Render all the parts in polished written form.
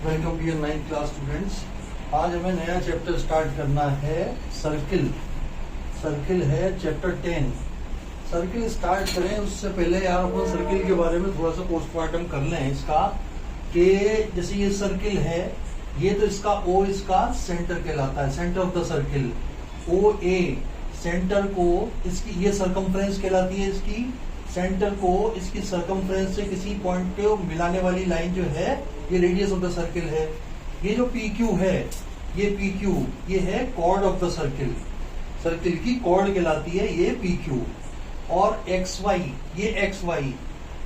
Welcome to your 9th class students. आज हमें नया चैप्टर स्टार्ट करना है। सर्किल है चैप्टर 10। सर्किल स्टार्ट करें उससे पहले यार अपन सर्किल के बारे में थोड़ा सा पोस्टमार्टम कर लें इसका, कि जैसे ये सर्किल है, ये तो इसका ओ इसका सेंटर कहलाता है, centre of the circle. O A centre को इसकी ये सरकमफ्रेंस कहलाती है, इसकी सेंटर को इसकी सरकमफ्रेंस से किसी पॉइंट पे मिलाने वाली लाइन जो है ये रेडियस ऑफ द सर्किल है। ये जो पी क्यू है, ये पी क्यू ये है chord of the circle, circle की कॉर्ड कहलाती है ये पी क्यू। और एक्स वाई, ये एक्स वाई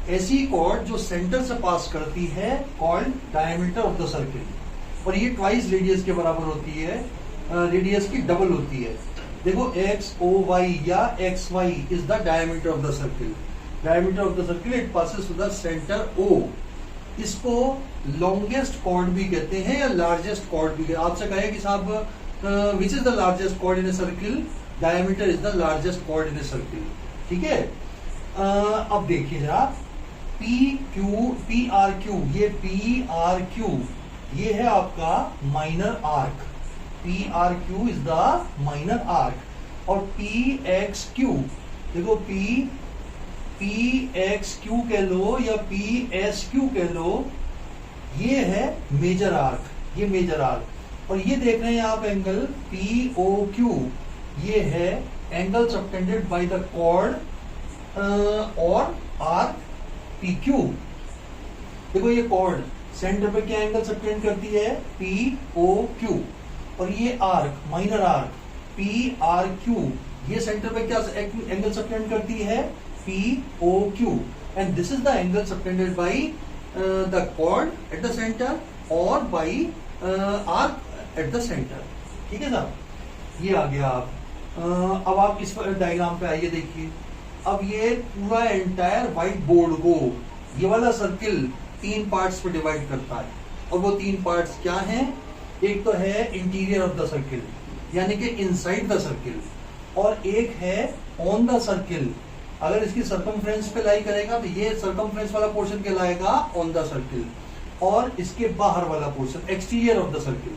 ऐसी कॉर्ड जो सेंटर से पास करती है called diameter of the circle. और ये ट्वाइस रेडियस के बराबर होती है, रेडियस की डबल होती है। देखो एक्स ओ वाई या X Y is the diameter of the circle. Diameter of the circle it passes to the centre O. इसको लॉन्गेस्ट कॉर्ड भी कहते हैं या लार्जेस्ट कॉर्ड भी कहते हैं। आपसे कहे कि साहब which is the largest chord in a circle, diameter is the largest chord in a circle. ठीक है, अब देखिए जरा पी आर क्यू, ये पी आर क्यू ये है आपका minor arc. P R Q is the minor arc. और पी एक्स क्यू, देखो पी एक्स क्यू कह लो या पी एस क्यू कह लो, ये है मेजर आर्क, ये मेजर आर्क। और ये देख रहे हैं आप एंगल पी ओ क्यू, ये है angle subtended by the chord और आर्क पी क्यू। देखो ये कॉर्ड सेंटर पे क्या एंगल सबटेंड करती है, पी ओ क्यू। और ये arc minor arc P R Q, ये सेंटर पे क्या एंगल सबटेंड करती है, P O Q. And this is the angle subtended by the chord at the centre और by arc at the centre. ठीक है साहब, ये आ गया। आप अब आप इस डायग्राम पे आइए, देखिए अब ये पूरा एंटायर व्हाइट बोर्ड को ये वाला सर्किल 3 पार्ट्स पे डिवाइड करता है। और वो 3 पार्ट्स क्या हैं, एक तो है इंटीरियर ऑफ द सर्किल यानी कि इनसाइड द सर्किल, और एक है ऑन द सर्किल। अगर इसकी सरकमफ्रेंस पे लाई करेगा तो ये सरकमफ्रेंस वाला पोर्शन कहलाएगा ऑन द सर्किल, और इसके बाहर वाला portion exterior of the circle.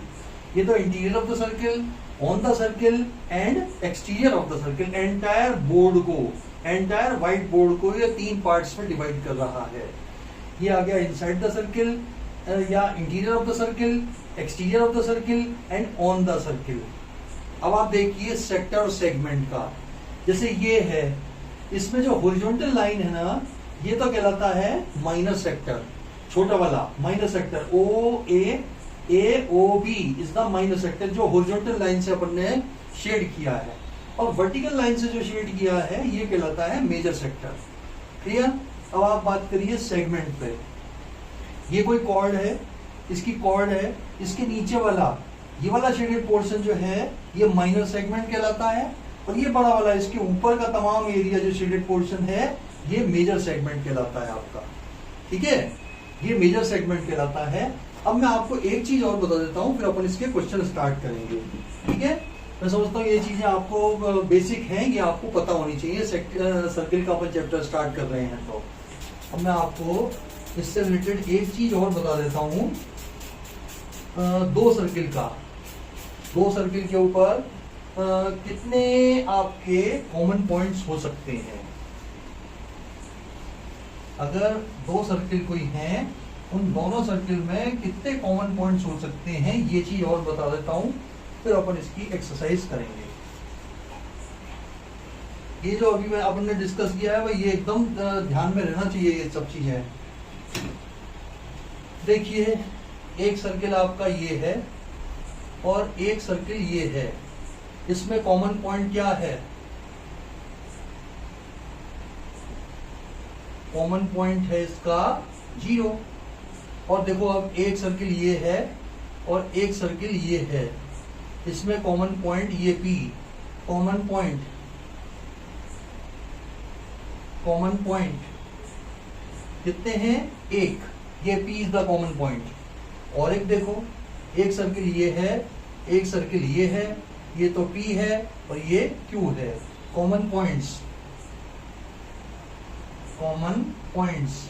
ये तो interior of the circle, on the circle and exterior of the circle. Entire board को, एंटायर व्हाइट बोर्ड को ये 3 पार्ट्स में डिवाइड कर रहा है। ये आ गया इनसाइड द सर्किल या interior of the circle, exterior of the circle and on the circle. अब आप देखिए सेक्टर और सेगमेंट का, जैसे ये है, इसमें जो हॉरिजॉन्टल लाइन है ना, ये तो कहलाता है माइनर सेक्टर, छोटा वाला minor sector. O A O B is the minor sector, जो हॉरिजॉन्टल लाइन से अपन ने शेड किया है। और वर्टिकल लाइन से जो शेड किया है ये कहलाता है मेजर सेक्टर। क्लियर। अब आप बात करिए सेगमेंट पे। ये कोई कॉर्ड है, इसकी कॉर्ड है, इसके नीचे वाला ये वाला शेडेड पोर्शन जो है ये माइनर सेगमेंट कहलाता है। और ये बड़ा वाला इसके ऊपर का तमाम एरिया जो शेडेड पोर्शन है ये मेजर सेगमेंट कहलाता है आपका। ठीक है, ये मेजर सेगमेंट कहलाता है। अब मैं आपको एक चीज और बता देता हूं, फिर अपन इसके क्वेश्चन स्टार्ट करेंगे। ठीक है, मैं समझता हूँ ये चीजें आपको बेसिक हैं, ये आपको पता होनी चाहिए। सर्किल का अपन चैप्टर स्टार्ट कर रहे हैं तो अब मैं आपको इससे रिलेटेड एक चीज और बता देता हूँ। दो सर्किल के ऊपर कितने आपके कॉमन पॉइंट्स हो सकते हैं। अगर 2 सर्किल कोई हैं, उन दोनों सर्किल में कितने कॉमन पॉइंट्स हो सकते हैं, ये चीज और बता देता हूं, फिर अपन इसकी एक्सरसाइज करेंगे। ये जो अभी मैं अपन ने डिस्कस किया है वह ये एकदम ध्यान में रहना चाहिए ये सब चीजें। देखिए एक सर्किल आपका ये है और एक सर्किल ये है, इसमें कॉमन पॉइंट क्या है, कॉमन पॉइंट है इसका 0। और देखो अब एक सर्किल ये है और एक सर्किल ये है, इसमें कॉमन पॉइंट ये P, कॉमन पॉइंट कितने हैं, 1, ये P is the common point. और एक देखो एक सर्किल ये है, एक सर्किल ये है, ये तो P है और ये Q है। Common points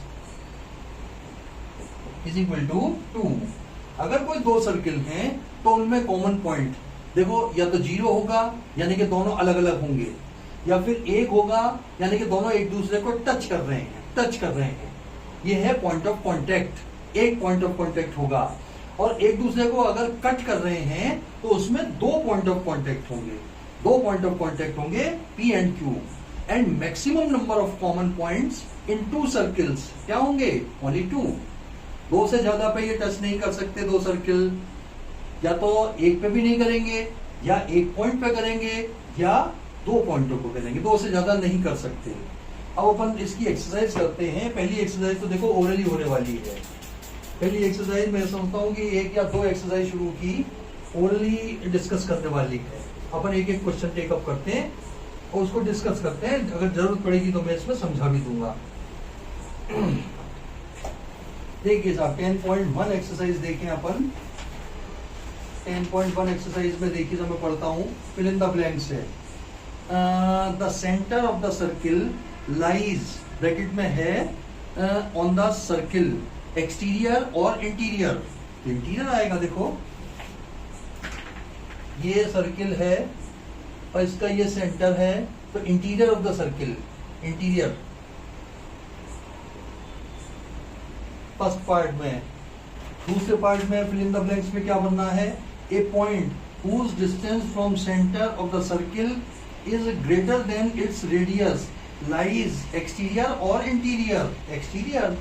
is equal to 2। अगर कोई दो सर्किल हैं तो उनमें कॉमन पॉइंट देखो या तो 0 होगा यानी कि दोनों अलग अलग होंगे, या फिर 1 होगा यानी कि दोनों एक दूसरे को टच कर रहे हैं। ये है पॉइंट ऑफ कांटेक्ट, एक पॉइंट ऑफ कांटेक्ट होगा। और एक दूसरे को अगर कट कर रहे हैं तो उसमें दो पॉइंट ऑफ कांटेक्ट होंगे P and Q, and maximum number of common points in two circles क्या होंगे? ओनली 2। दो से ज्यादा पे ये टच नहीं कर सकते दो सर्किल, या तो एक पे भी नहीं करेंगे, या एक पॉइंट पे करेंगे, या दो पॉइंटों को करेंगे, दो से ज्यादा नहीं कर सकते। अब अपन इसकी एक्सरसाइज करते हैं। पहली एक्सरसाइज तो देखो ओरली होने वाली है। पहली एक्सरसाइज मैं समझता हूँ कि 1 या 2 एक्सरसाइज शुरू की ओरली डिस्कस करने वाली है। अपन एक एक क्वेश्चन टेकअप करते हैं और उसको डिस्कस करते हैं। अगर जरूरत पड़ेगी तो मैं इसमें समझा भी दूंगा। देखिए साहब 10.1 एक्सरसाइज देखें अपन। 10.1 एक्सरसाइज में देखिए जब मैं पढ़ता हूँ, फिल इन द ब्लैंक्स है। The centre of the circle lies, bracket में है, ऑन द सर्किल एक्सटीरियर और इंटीरियर। इंटीरियर आएगा, देखो ये सर्किल है और इसका ये सेंटर है, तो interior of the circle, interior first part में। दूसरे पार्ट में फिल इन द ब्लैंक्स में क्या बनना है? ए point whose distance from center of the circle is greater than its radius lies exterior और interior। एक्सटीरियर,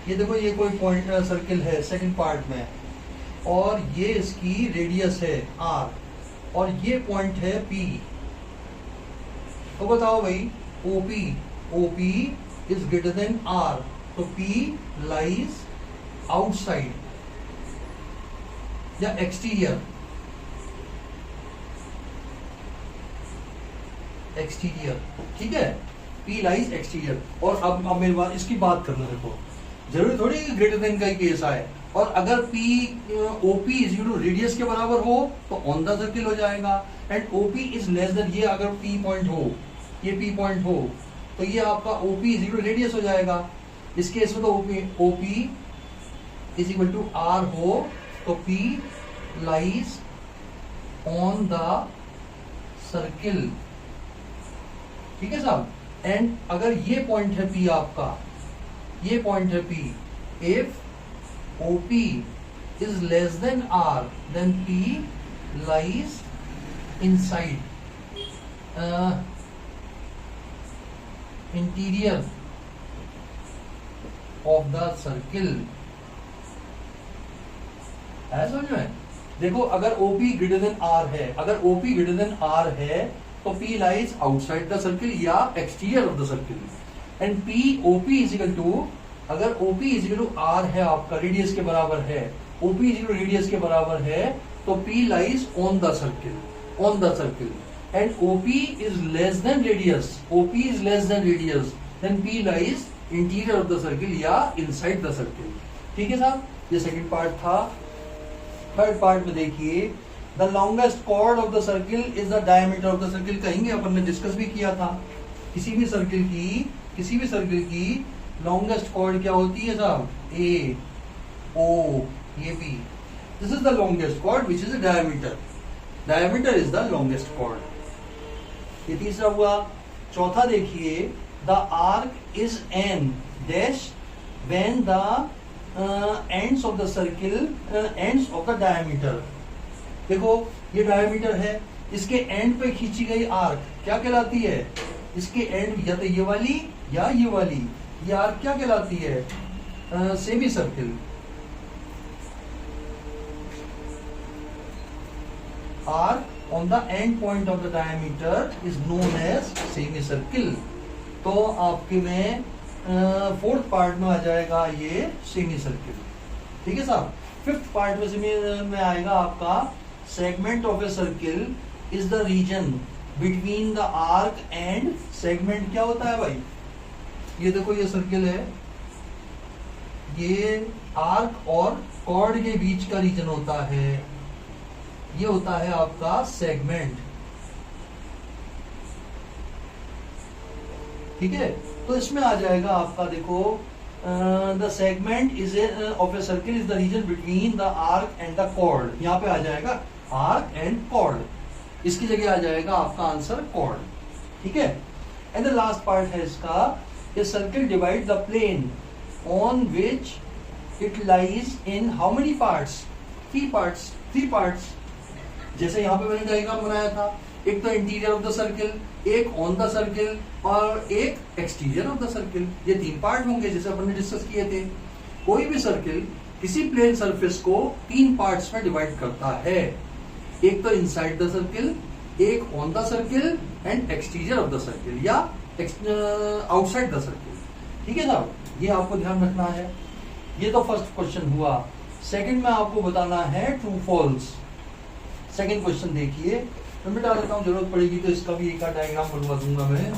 ये देखो ये कोई पॉइंट सर्किल है सेकंड पार्ट में, और ये इसकी रेडियस है r, और ये पॉइंट है P। तो बताओ भाई OP is greater than R, तो P lies outside या एक्सटीरियर। ठीक है, P लाइज एक्सटीरियर। और अब मेरी बात, इसकी बात करना, देखो जरूरी थोड़ी ग्रेटर देन का ही केस आए, और अगर OP is equal to radius के बराबर हो तो ऑन द सर्किल हो जाएगा, and OP is less than, ये अगर P पॉइंट हो, ये P पॉइंट हो, तो ये आपका OP is equal to radius हो जाएगा। इस केस में तो OP is equal to R हो तो P lies on the circle. ठीक है साहब, एंड अगर ये पॉइंट है P आपका, ये पॉइंट है P, if OP is less than R, then P lies inside interior of the circle। है समझ में? देखो अगर OP greater than R है, अगर OP greater than R है तो P lies outside the circle या exterior of the circle, and OP is equal to, अगर OP is equal to R है आपका, रेडियस के बराबर है, OP is equal to radius के बराबर है, तो P lies on the circle, and OP is less than radius, then P lies interior of the circle या इनसाइड द सर्किल। ठीक है साहब, ये सेकंड पार्ट था। थर्ड पार्ट में देखिए, the longest chord of the circle is the diameter of the circle. कहेंगे अपन ने डिस्कस भी किया था, किसी भी सर्किल की लॉन्गेस्ट कॉर्ड क्या होती है साहब? A, O, ये B। This is the longest cord which is the diameter is the longest cord. ये तीसरा हुआ। चौथा देखिए, the arc is an dash when the ends of the circle, ends of the diameter. देखो ये diameter है, इसके एंड पे खींची गई आर्क क्या कहलाती है? इसके एंड या तो ये वाली या ये वाली, ये आर्क क्या कहलाती है? Semicircle. Arc on the end point of the diameter is known as semicircle. तो आपके में फोर्थ पार्ट में आ जाएगा ये सेमी सर्किल। ठीक है साहब। फिफ्थ पार्ट में आएगा आपका, segment of a circle is the region between the arc and segment. क्या होता है भाई? ये देखो ये सर्किल है, ये आर्क और कॉर्ड के बीच का रीजन होता है, ये होता है आपका सेगमेंट। ठीक है, तो इसमें आ जाएगा आपका, देखो the segment is of a circle is the region between the arc and the chord. यहाँ पे आ जाएगा आर्क एंड कॉर्ड, इसकी जगह आ जाएगा आपका आंसर कॉर्ड, ठीक है। एंड द लास्ट पार्ट है इसका, a circle divide the plane on which it lies in how many parts, three parts. जैसे यहाँ पे मैंने डायग्राम बनाया था, एक तो इंटीरियर ऑफ द सर्किल, एक ऑन द सर्किल और एक एक्सटीरियर ऑफ द सर्किल, ये 3 पार्ट होंगे जैसे अपन ने डिस्कस किए थे। कोई भी सर्किल किसी प्लेन सरफेस को 3 पार्ट्स में डिवाइड करता है, एक तो इनसाइड द सर्किल, एक on the circle and exterior of the circle या आउटसाइड द सर्किल, ठीक है साहब, ये आपको ध्यान रखना है। ये तो फर्स्ट क्वेश्चन हुआ। सेकंड में आपको बताना है ट्रू फॉल्स। सेकंड क्वेश्चन देखिए, मैं मिटा देता हूं, जरूरत पड़ेगी तो इसका भी एक डायग्राम बनवा दूंगा मैं।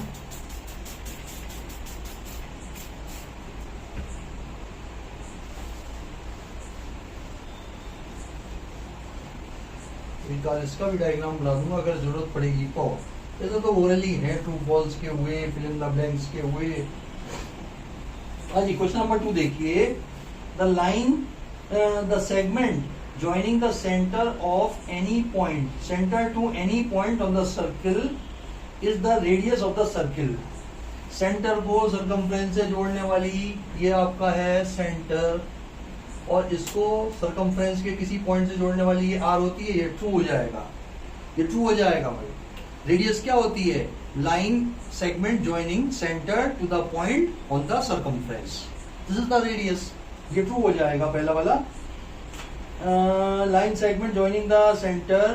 इसका भी डायग्राम बना दूंगा अगर जरूरत पड़ेगी तो। ऐसे तो ओरली है, ट्रू फॉल्स के हुए, फिल इन द ब्लैंक्स के हुए। हाँ जी, क्वेश्चन नंबर 2 देखिए, the line the segment joining the center of any point, center to any point on the circle is the radius of the circle। Centre को circumference से जोड़ने वाली ये आपका है सेंटर, और इसको सरकमफ्रेंस के किसी पॉइंट से जोड़ने वाली ये आर होती है, ये ट्रू हो जाएगा, ये ट्रू हो जाएगा भाई। रेडियस क्या होती है? Line segment joining centre to the point on the circumference, this is the radius, ये ट्रू हो जाएगा पहला वाला। line segment joining the center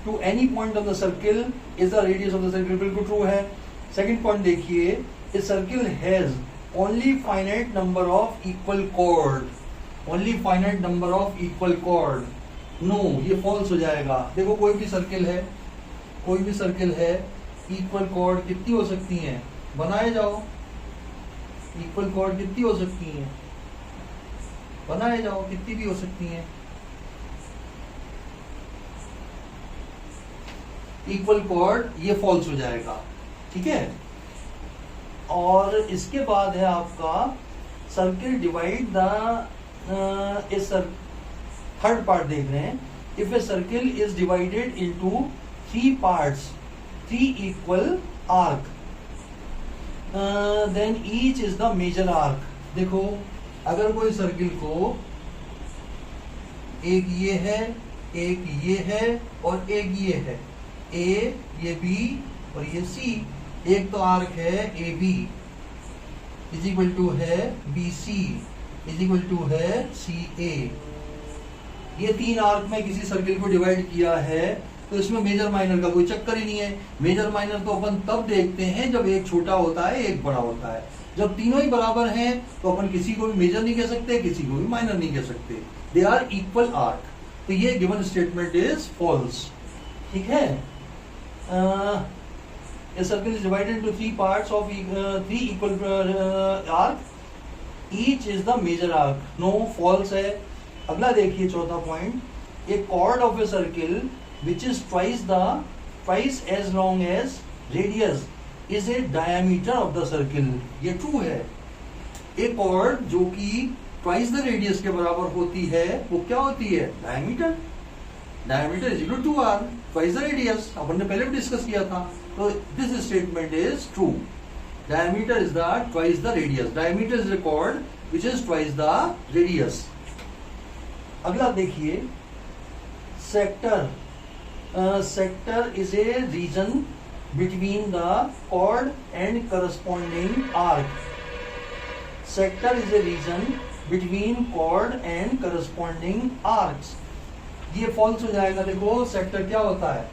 to any point of the circle is the radius of the circle, बिल्कुल true है। Second point देखिए, a circle has only finite number of equal chord, only finite number of equal chord, no, ये false हो जाएगा। देखो कोई भी circle है, equal chord कितनी हो सकती हैं? बनाए जाओ, equal chord कितनी हो सकती हैं? बनाए जाओ, कितनी भी हो सकती हैं। इक्वल कॉर्ड ये फॉल्स हो जाएगा, ठीक है। और इसके बाद है आपका circle divide the, third part देख रहे हैं, if a circle is divided into 3 parts, 3 equal arc, then each is the major arc. देखो अगर कोई सर्किल को एक ये है, एक ये है और एक ये है, ए, ये बी और ये सी, एक तो आर्क है A B is equal to है B C is equal to है सी ए। ये 3 आर्क में किसी सर्किल को डिवाइड किया है, तो इसमें मेजर माइनर का कोई चक्कर ही नहीं है। मेजर माइनर तो अपन तब देखते हैं जब एक छोटा होता है एक बड़ा होता है। जब तीनों ही बराबर हैं तो अपन किसी को भी मेजर नहीं कह सकते, किसी को भी माइनर नहीं कह सकते, दे आर इक्वल आर्क। तो ये गिवन स्टेटमेंट इज फॉल्स, ठीक है। A circle is divided into 3 parts of 3 equal arc, each is the major arc, no, false है। अगला देखिए चौथा point, a chord of a circle which is twice as long as radius is a diameter of the circle, ये true है। एक chord जो कि twice the radius के बराबर होती है वो क्या होती है? Diameter. Diameter is equal to R, twice the radius, अपन ने पहले भी डिस्कस किया था। तो this statement is true, diameter is the twice the radius, diameter is the chord which is twice the radius. अगला देखिए, sector, sector is a region between the chord and corresponding arc. Sector is a region between chord and corresponding arcs, ये false हो जाएगा। देखो sector क्या होता है?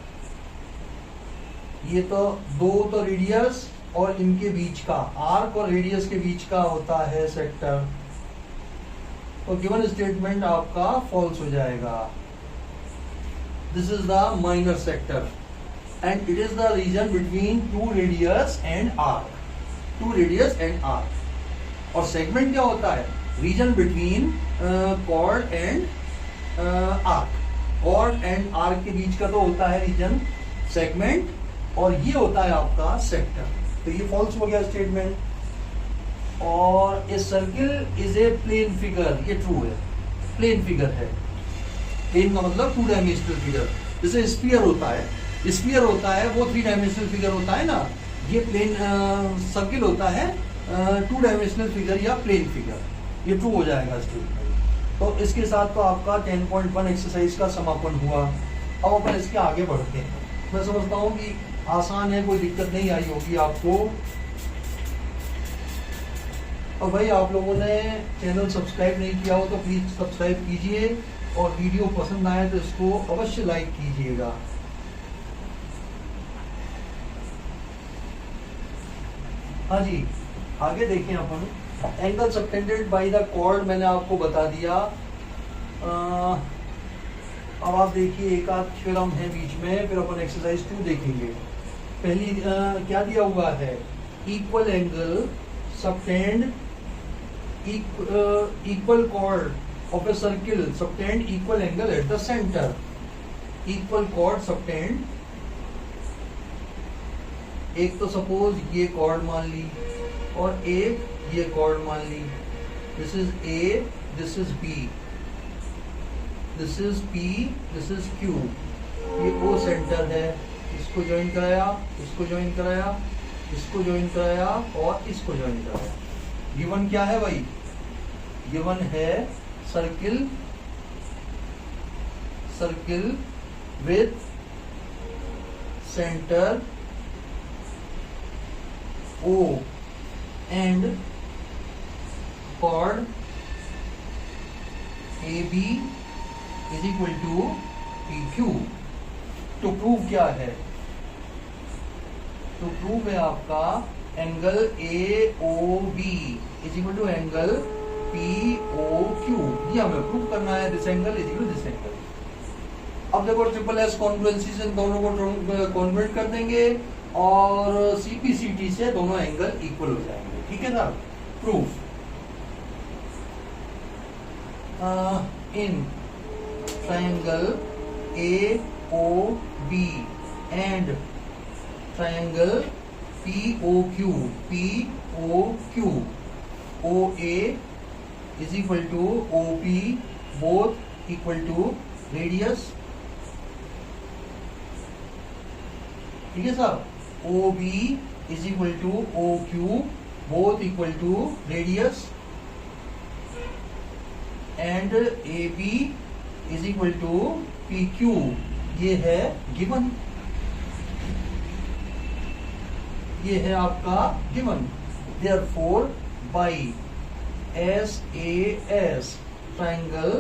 ये तो दो तो रेडियस और इनके बीच का, आर्क और रेडियस के बीच का होता है सेक्टर। तो गिवन स्टेटमेंट आपका फॉल्स हो जाएगा। This is the minor sector and it is the region between 2 radius and arc, 2 radius and arc. और सेगमेंट क्या होता है? Region between chord and arc. Chord and arc के बीच का तो होता है रीजन सेगमेंट, और ये होता है आपका सेक्टर। तो ये फॉल्स हो गया स्टेटमेंट। और a circle is a plane figure, ये ट्रू है, प्लेन फिगर है। प्लेन का मतलब टू डायमेंशनल फिगर। जैसे स्फीयर होता है, स्फीयर होता है वो थ्री डायमेंशनल फिगर होता है ना, ये प्लेन सर्किल होता है टू डायमेंशनल फिगर या प्लेन फिगर, ये ट्रू हो जाएगा स्टेटमेंट। तो इसके साथ तो आपका 10.1 एक्सरसाइज का समापन हुआ। अब अपन इसके आगे बढ़ते हैं। मैं समझता हूँ कि आसान है, कोई दिक्कत नहीं आई होगी आपको। और भाई आप लोगों ने चैनल सब्सक्राइब नहीं किया हो तो प्लीज सब्सक्राइब कीजिए, और वीडियो पसंद आए तो इसको अवश्य लाइक कीजिएगा। हाँ जी, आगे देखें अपन। Angle subtended by the chord मैंने आपको बता दिया। अब आप देखिए एक आध थ्योरम है बीच में, फिर अपन एक्सरसाइज 2 देखेंगे। पहली क्या दिया हुआ है, equal angle subtend equal chord of a circle subtend equal angle at the center. Equal chord subtend, एक तो सपोज ये chord मान ली और एक ये chord मान ली। This is A, this is B, this is P, this is Q। ये O centre है, इसको ज्वाइन कराया, इसको ज्वाइन कराया, इसको ज्वाइन कराया और इसको ज्वाइन कराया। गिवन क्या है भाई, गिवन है circle, circle with centre O and chord AB is equal to PQ। तो प्रूव क्या है, तो प्रूव है आपका angle AOB is equal to angle POQ। ये हमें प्रूव करना है, this angle is equal to this angle. अब देखो ट्रिपल एस कॉन्ग्रुएंसी से दोनों को कन्वर्ट कर देंगे और CPCT से दोनों एंगल इक्वल हो जाएंगे। ठीक है ना, proof in triangle AOB and triangle POQ, POQ OA is equal to OP, both equal to radius। ठीक है साहब, OB is equal to OQ, both equal to radius, and AB is equal to PQ। ये है given, ये है आपका given. Therefore by SAS triangle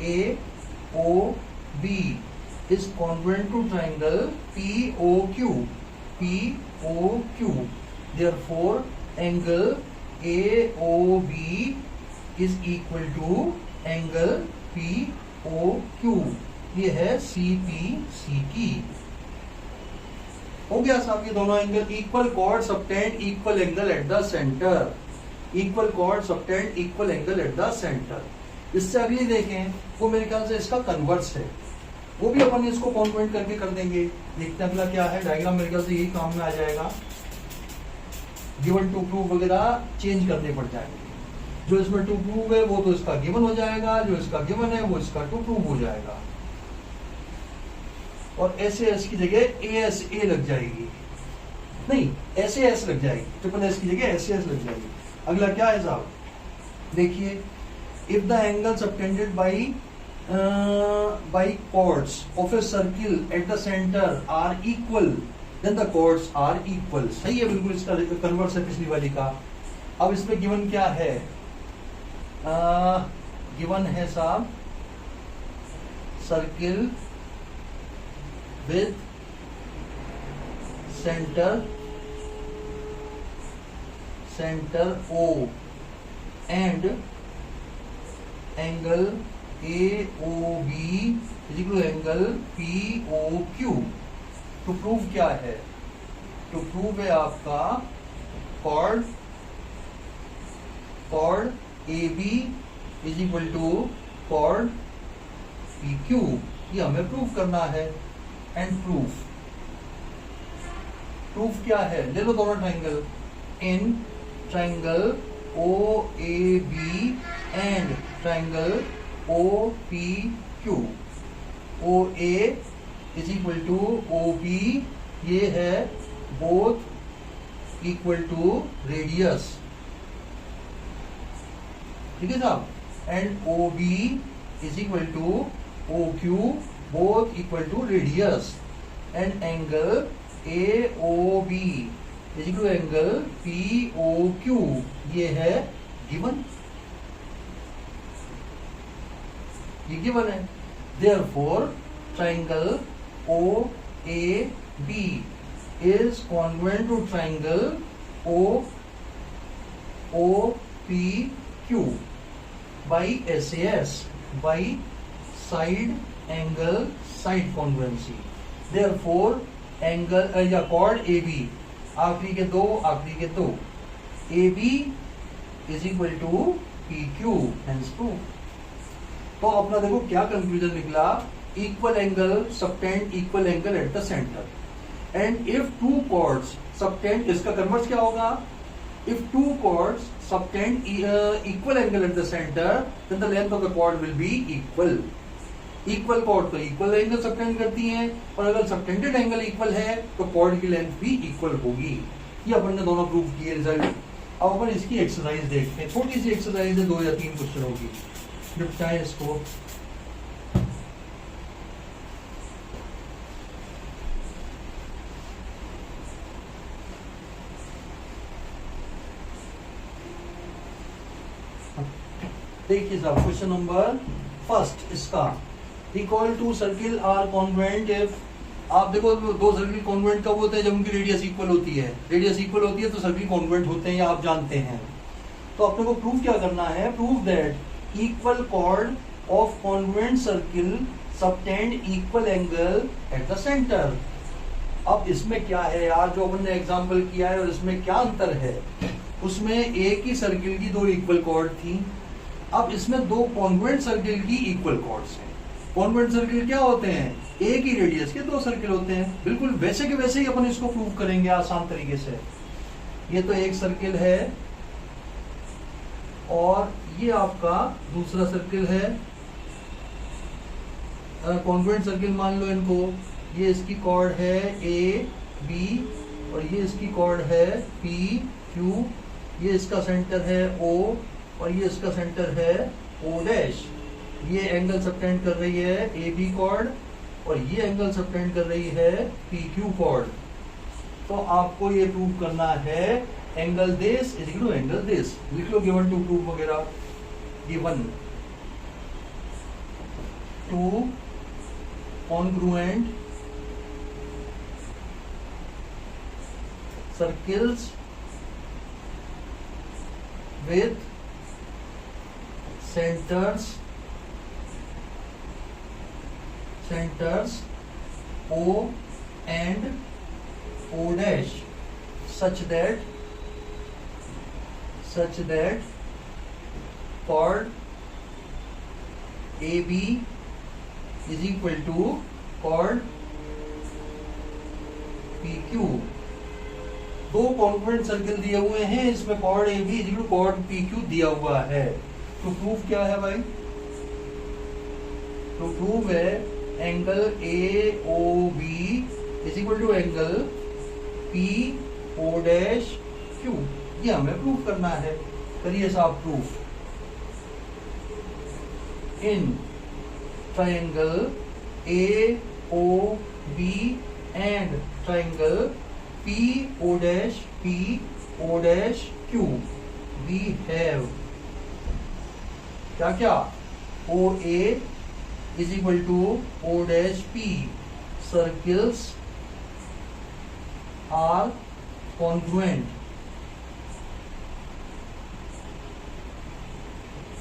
AOB is congruent to triangle POQ, POQ। Therefore angle AOB is equal to angle POQ। ये है CPCT। हो गया साहब, ये दोनों angle equal cord subtend equal angle at the centre, equal cord subtend equal angle at the centre. इससे अगली देखें, वो मेरे ख्याल से इसका कन्वर्स है, वो भी अपन इसको कॉन्वेंट करके कर देंगे। देखते हैं अगला क्या है, डायग्राम मेरे ख्याल से यही काम में आ जाएगा। गिवन टू प्रूव वगैरह चेंज करने पड़ जाएंगे। जो इसमें टू प्रूव है वो तो इसका गिवन हो जाएगा, जो इसका गिवन है वो इसका टू प्रूव हो जाएगा, और SAS की जगह ASA लग जाएगी, नहीं SAS लग जाएगी, ट्रिपल एस की जगह SAS लग जाएगी। अगला क्या है साहब, देखिए, if the angle subtended by chords of a circle at the centre are equal then the chords are equal. सही है बिल्कुल, इसका कन्वर्स है पिछली वाली का। अब इसमें गिवन क्या है, गिवन है साहब circle with center O and angle AOB is equal to angle POQ। तो प्रूफ क्या है, तो प्रूफ है आपका chord AB is equal to chord PQ। ये हमें प्रूफ करना है। एंड प्रूफ, प्रूफ क्या है, ले लो दोनों triangle. In triangle OAB and triangle OPQ. OA is equal to OB, ये है both equal to radius, ठीक है साहब, and OB is equal to OQ, both equal to radius, and angle AOB is equal to angle POQ, ये है given, ये given है. Therefore triangle OAB is congruent to triangle OPQ by SAS, by side angle side congruency. Therefore angle या chord AB, आखिरी के दो AB is equal to PQ, hence proof. तो अपना देखो क्या कंक्लूजन निकला, equal angle subtend equal angle at the centre, and if two chords subtend, इसका कन्वर्स क्या होगा, if two chords subtend equal angle at the centre then the length of the chord will be equal. Equal chord तो equal angle subtend करती है, और अगर subtended angle equal है तो कॉर्ड की लेंथ भी इक्वल होगी. ये अपन ने दोनों प्रूव किए रिजल्ट. अब अपन इसकी एक्सरसाइज देखते हैं, छोटी सी एक्सरसाइज है, 2 या 3 क्वेश्चन होगी, निपटाएं इसको. देखिए साहब, क्वेश्चन नंबर फर्स्ट इसका, equal two circle are congruent if, आप देखो दो सर्किल कॉन्ग्रुएंट कब होते हैं, जब उनकी रेडियस इक्वल होती है. रेडियस इक्वल होती है तो सर्किल कॉन्ग्रुएंट होते हैं, ये आप जानते हैं. तो अपने को प्रूव क्या करना है, prove that equal chord of congruent circle subtend equal angle at the center. अब इसमें क्या है यार, जो अपन ने एग्जांपल किया है और इसमें क्या अंतर है, उसमें एक ही सर्किल की 2 इक्वल कॉर्ड थी, अब इसमें 2 कॉन्ग्रुएंट सर्किल की इक्वल कॉर्ड्स हैं. कॉन्ग्रुएंट सर्किल क्या होते हैं, एक ही रेडियस के 2 सर्किल होते हैं. बिल्कुल वैसे के वैसे ही अपन इसको प्रूव करेंगे आसान तरीके से. ये तो एक सर्किल है और ये आपका दूसरा सर्किल है, कॉन्ग्रुएंट सर्किल मान लो इनको. ये इसकी कॉर्ड है A B और ये इसकी कॉर्ड है P Q, ये इसका सेंटर है O और ये इसका सेंटर है O डैश. ये एंगल सबटेंड कर रही है AB कॉर्ड और ये एंगल सबटेंड कर रही है PQ कॉर्ड. तो आपको ये प्रूव करना है angle this is equal to angle this. लिख लो गिवन टू प्रूफ वगैरह. Given two congruent circles with centers O and O dash such that chord AB is equal to chord PQ. 2 congruent circle दिए हुए हैं, इसमें chord AB is equal to chord PQ दिया हुआ है. तो proof क्या है भाई, तो प्रूफ है angle AOB is equal to angle PO dash Q. ये हमें प्रूफ करना है. करिए साहब proof. In triangle AOB and triangle PO dash Q we have क्या OA is equal to O dash P. Circles are congruent.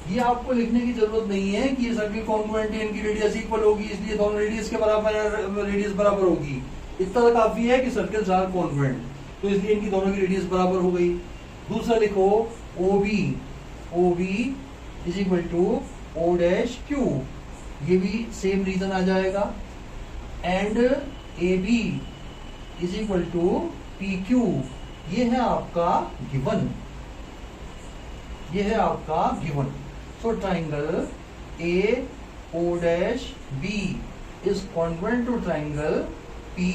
ये आपको लिखने की जरूरत नहीं है कि ये सर्किल कॉन्ग्रुएंट है, इनकी रेडियस इक्वल होगी इसलिए दोनों रेडियस के बराबर रेडियस बराबर होगी. इतना काफी है कि सर्किल्स आर कॉन्ग्रुएंट, तो इसलिए इनकी दोनों की रेडियस बराबर हो गई. दूसरा लिखो OB is equal to O dash Q, ये भी सेम रीजन आ जाएगा. And AB is equal to PQ, ये है आपका गिवन. ये है आपका given. So triangle A O dash B is congruent to triangle P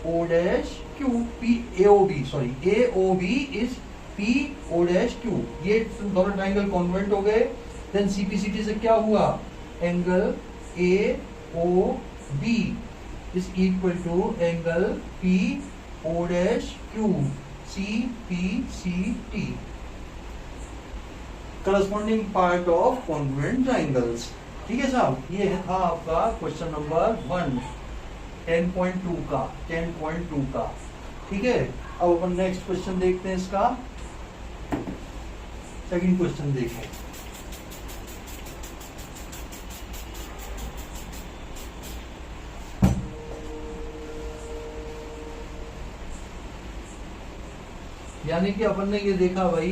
O dash Q, P A O B, sorry A O B is P O dash Q. ये दोनों triangle congruent हो गए। Then CPCT से क्या हुआ, angle A O B is equal to angle P O dash Q, C P C T, corresponding part of congruent triangles. ठीक है साहब, ये था आपका क्वेश्चन नंबर 1 10.2 का 10.2 का। ठीक है, अब अपन नेक्स्ट क्वेश्चन देखते हैं। इसका सेकंड क्वेश्चन देखो। यानी कि अपन ने ये देखा भाई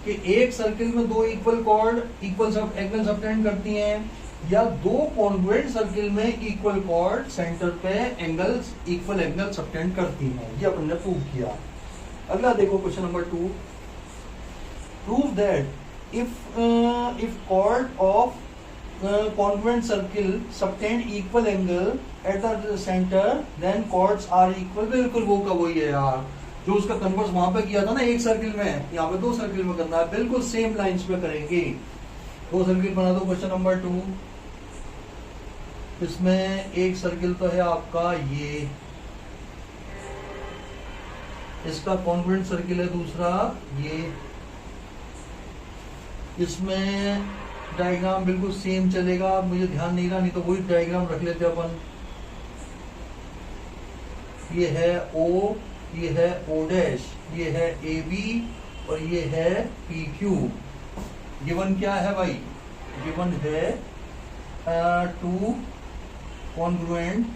कि एक सर्किल में दो equal chord equal angle subtend करती हैं, या दो कॉन्ग्रुएंट सर्किल में इक्वल कॉर्ड सेंटर पे एंगल्स इक्वल एंगल सबटेंड करती हैं। ये अपन ने प्रूव किया। अगला देखो question number 2। Prove that if chord of congruent circle subtend equal angle at the centre then chords are equal. बिल्कुल वो का वही है यार, जो उसका कन्वर्स वहां पे किया था ना एक सर्किल में, यहाँ पे दो सर्किल में करना है। बिल्कुल सेम लाइंस पे करेंगे। दो सर्किल बना दो। क्वेश्चन नंबर 2, इसमें एक सर्किल तो है आपका ये, इसका कॉन्ग्रुएंट सर्किल है दूसरा ये। इसमें डायग्राम बिल्कुल सेम चलेगा, मुझे ध्यान नहीं रहा, नहीं तो वही डायग्राम रख लेते अपन। ये है ओ, ये है ओ डैश, ये है ए बी और ये है पी क्यू। गिवन क्या है भाई, गिवन है to congruent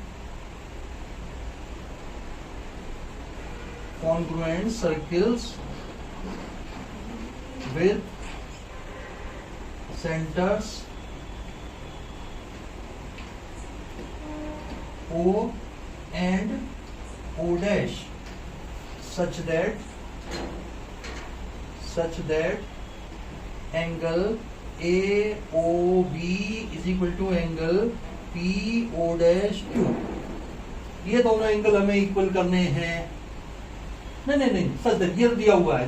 circles with centers O and O dash such that angle AOB is equal to angle PO dash Q। ये दोनों एंगल हमें इक्वल करने हैं। नहीं सच ये दिया हुआ है,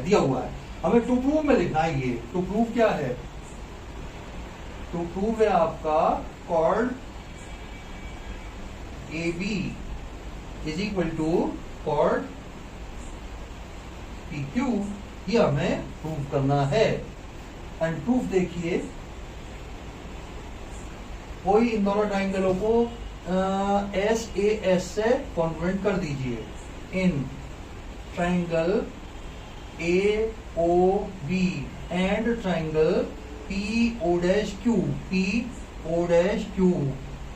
हमें टू प्रूव में लिखना है। ये टू प्रूव क्या है, टू प्रूव है आपका chord AB is equal to chord PQ। ये हमें प्रूव करना है। एंड प्रूफ देखिए, कोई इन दोनों ट्राइंगलों को SAS से कॉन्ग्रुएंट कर दीजिए। In triangle AOB and triangle PO'Q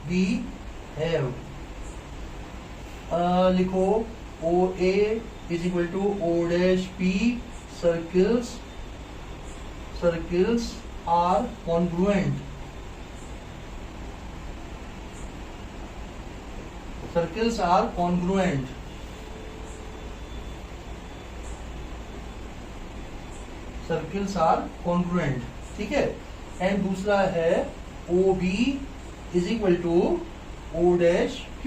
we have, लिखो OA is equal to O'P circles are congruent। Circles are congruent। Circles are congruent, ठीक है। एंड दूसरा है OB is equal to O'Q।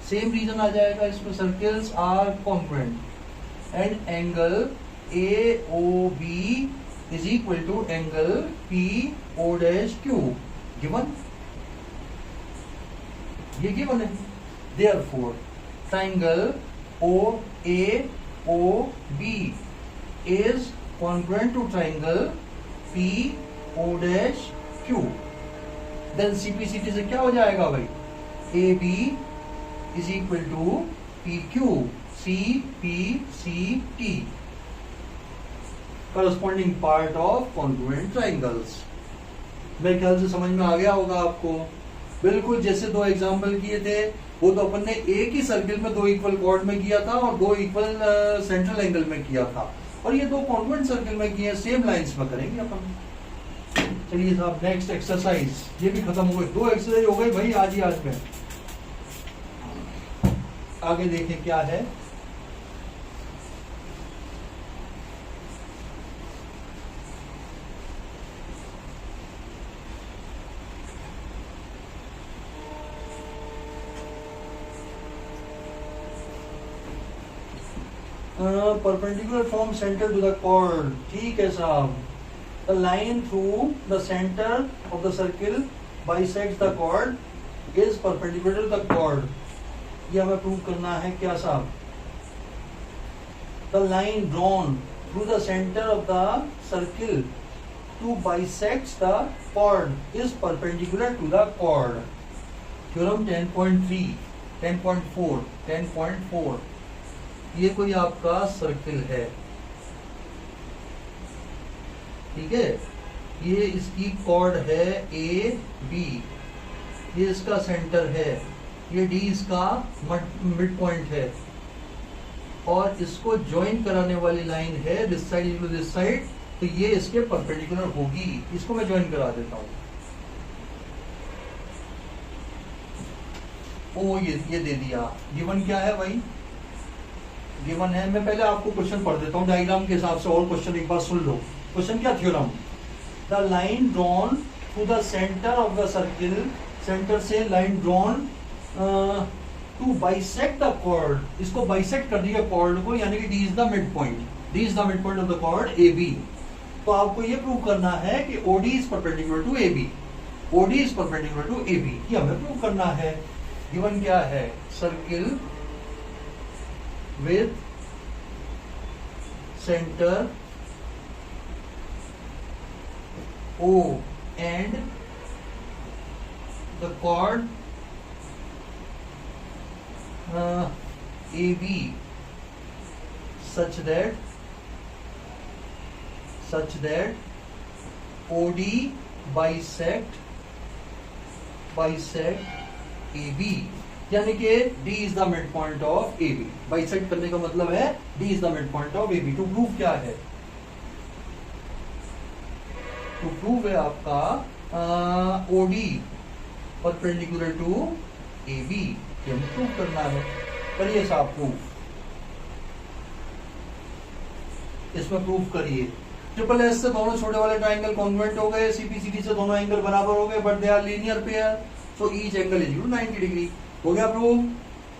Same reason आ जाएगा इसमें, circles are congruent. And angle AOB is equal to angle PO'Q। Given, ये given है। Therefore, triangle OAOB is congruent to triangle PO'Q। Then CPCT से क्या हो जाएगा भाई, AB is equal to PQ CPCT, corresponding part of congruent triangles। मेरे ख्याल से समझ में आ गया होगा आपको। बिल्कुल जैसे दो एग्जाम्पल किए थे, वो तो अपन ने एक ही सर्किल में दो इक्वल कॉर्ड में किया था और दो इक्वल सेंट्रल एंगल में किया था, और ये दो कॉन्ग्रुएंट सर्किल में किए, सेम लाइंस में करेंगे अपन। चलिए साहब नेक्स्ट एक्सरसाइज, ये भी खत्म हो गई। दो एक्सरसाइज हो गई भाई आज ही आज में। आगे देखें क्या है। Perpendicular from centre to the chord, ठीक है साहब। The line through the centre of the circle bisects the chord is perpendicular to the chord. ये हमें प्रूव करना है क्या साहब? The line drawn through the centre of the circle to bisects the chord is perpendicular to the chord. Theorem 10.3, 10.4, 10.4। ये कोई आपका circle है, ठीक है। ये इसकी कॉर्ड है ए बी, ये इसका सेंटर है, ये डी इसका मिड पॉइंट है, और इसको ज्वाइन कराने वाली लाइन है this side equal this side, तो ये इसके परपेंडिकुलर होगी। इसको मैं ज्वाइन करा देता हूं। ओ ये दे दिया। गिवन क्या है भाई? गिवन है, मैं पहले आपको क्वेश्चन पढ़ देता हूँ डायग्राम के हिसाब से, और क्वेश्चन एक बार सुन लो। क्वेश्चन क्या? Theorem the line drawn to the centre of the circle, centre से line drawn to bisect the chord, इसको बाइसेक्ट कर दिया कॉर्ड को, यानी कि D is the mid point, D is the mid point of the chord A B. तो आपको ये प्रूव करना है कि O D is perpendicular to A B, O D is perpendicular to A B, ये हमें प्रूव करना है। गिवन क्या है? Circle with center O and the chord AB such that OD bisect AB, यानी कि D is the mid point of A B. Bisect करने का मतलब है D is the mid point of A B. To prove क्या है? To prove है आपका OD perpendicular to A B, ये हमें प्रूव करना है। करिए साहब प्रूफ, इसमें प्रूफ करिए। ट्रिपल एस से दोनों छोटे वाले ट्राइंगल कॉन्ग्रुएंट हो गए, सीपीसीडी से दोनों एंगल बराबर हो गए, but they are linear pair, so each angle is equal to 90 degree. हो गया प्रूव?